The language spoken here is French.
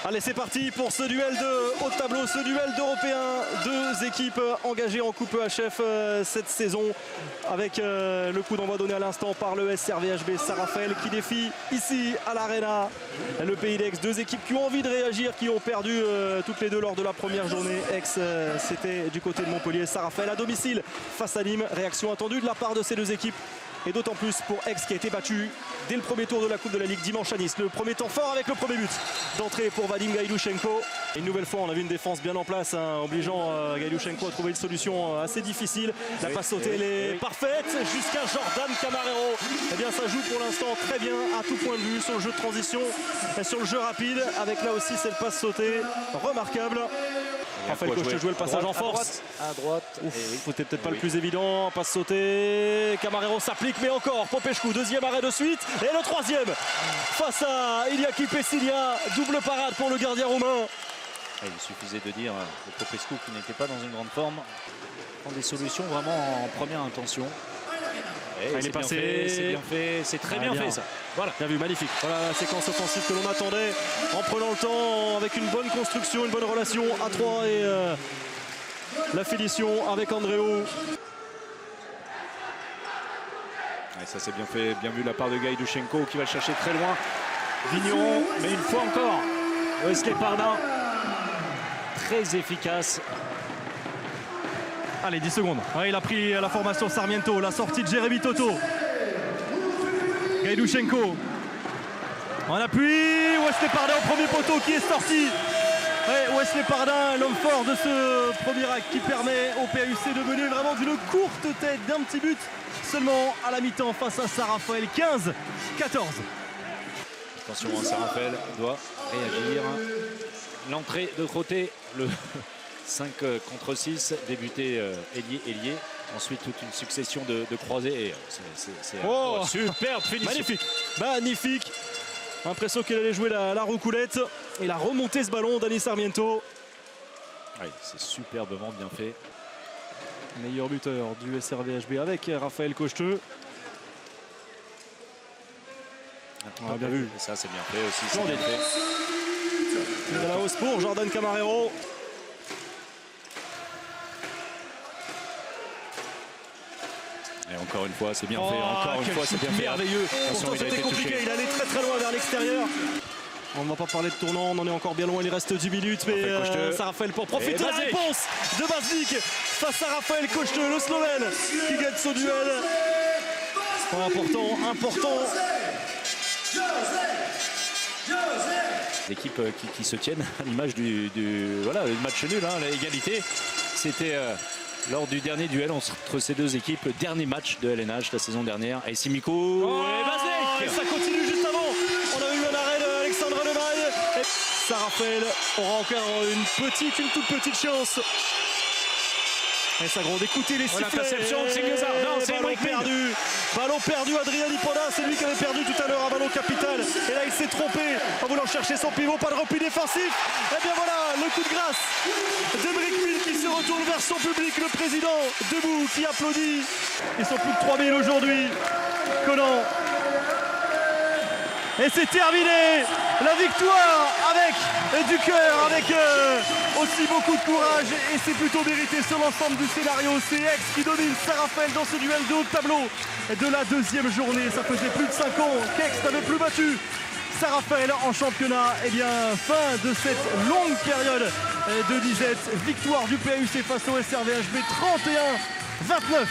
Allez, c'est parti pour ce duel de haut de tableau, ce duel d'Européens. Deux équipes engagées en Coupe EHF cette saison, avec le coup d'envoi donné à l'instant par le SRVHB Saint-Raphaël qui défie ici à l'Arena le Pays d'Aix. Deux équipes qui ont envie de réagir, qui ont perdu toutes les deux lors de la première journée. Aix, c'était du côté de Montpellier. Saint-Raphaël à domicile face à Nîmes. Réaction attendue de la part de ces deux équipes. Et d'autant plus pour Aix qui a été battu dès le premier tour de la Coupe de la Ligue dimanche à Nice. Le premier temps fort avec le premier but d'entrée pour Vadim Gaïdouchenko. Une nouvelle fois, on a vu une défense bien en place, hein, obligeant Gaïdouchenko à trouver une solution assez difficile. La passe sautée, elle est parfaite jusqu'à Jordan Camarero. Eh bien, ça joue pour l'instant très bien à tout point de vue sur le jeu de transition et sur le jeu rapide. Avec là aussi cette passe sautée remarquable. Raphaël Coche jouait le passage en force. À droite. C'était peut-être pas le plus évident. Passe sautée. Camarero s'applique, mais encore. Popescu, deuxième arrêt de suite. Et le troisième face à Iliaki Pessilia. Double parade pour le gardien roumain. Il suffisait de dire Popescu qui n'était pas dans une grande forme. Prend des solutions vraiment en première intention. Il est passé, c'est bien fait, c'est très bien fait ça. Voilà. Bien vu, magnifique. Voilà la séquence offensive que l'on attendait en prenant le temps, avec une bonne construction, une bonne relation à 3 et la finition avec Andréo. Et ça c'est bien fait, bien vu de la part de Gaïdouchenko qui va le chercher très loin. Vigneron, mais une fois encore, Wesley Pardin, très efficace. Allez, 10 secondes. Ouais, il a pris la formation Sarmiento, la sortie de Jérémy Toto. Gaïdouchenko. En appui, Wesley Pardin au premier poteau qui est sorti. Ouais, Wesley Pardin, l'homme fort de ce premier acte qui permet au PAUC de mener vraiment d'une courte tête d'un petit but seulement à la mi-temps face à Saint-Raphaël. 15-14. Attention, Saint-Raphaël doit réagir. L'entrée de côté, le 5 contre 6, débuté ailier. Ensuite, toute une succession de croisés. C'est superbe finition. Magnifique. Magnifique. Impression qu'il allait jouer la roucoulette. Il a remonté ce ballon, Dani Sarmiento. Oui, c'est superbement bien fait. Meilleur buteur du SRVHB avec Raphaël Cocheteux. Bien vu. Et ça, c'est bien fait aussi. C'est bien fait. De la hausse pour Jordan Camarero. Et encore une fois, c'est bien fait. Encore une fois, c'est bien fait. Merveilleux. Pourtant, il a c'était été compliqué. touché. Il allait très très loin vers l'extérieur. On ne va pas parler de tournant, on en est encore bien loin, il reste 10 minutes, mais Saint-Raphaël pour profiter de la réponse de Baznik face à Raphaël Cocheteux, le Slovène, qui gagne ce duel. Important. L'équipe qui se tiennent à l'image du match nul, hein, l'égalité. C'était lors du dernier duel entre ces deux équipes, le dernier match de LNH la saison dernière. Et Simiko et Baznik. Et ça continue juste avant. On a eu un arrêt d'Alexandre Lemaille. Saint-Raphaël aura encore une toute petite chance. Et ça gronde, écoutez les sifflets. L'interception de Singuezar. Non, c'est Ballon perdu, Adrien Lipoda, c'est lui qui avait perdu tout à l'heure un ballon capital. Et là il s'est trompé en voulant chercher son pivot, pas de repli défensif. Et bien voilà, le coup de grâce d'Emeric Mille qui se retourne vers son public, le président debout qui applaudit. Ils sont plus de 3000 aujourd'hui. Conan. Et c'est terminé. La victoire avec du cœur, avec aussi beaucoup de courage. Et c'est plutôt mérité sur l'ensemble du scénario. C'est Aix qui domine Saint-Raphaël dans ce duel de haut de tableau de la deuxième journée. Ça faisait plus de 5 ans qu'Aix n'avait plus battu Saint-Raphaël en championnat. Et bien, fin de cette longue période de disette. Victoire du PAUC face au SRVHB 31-29.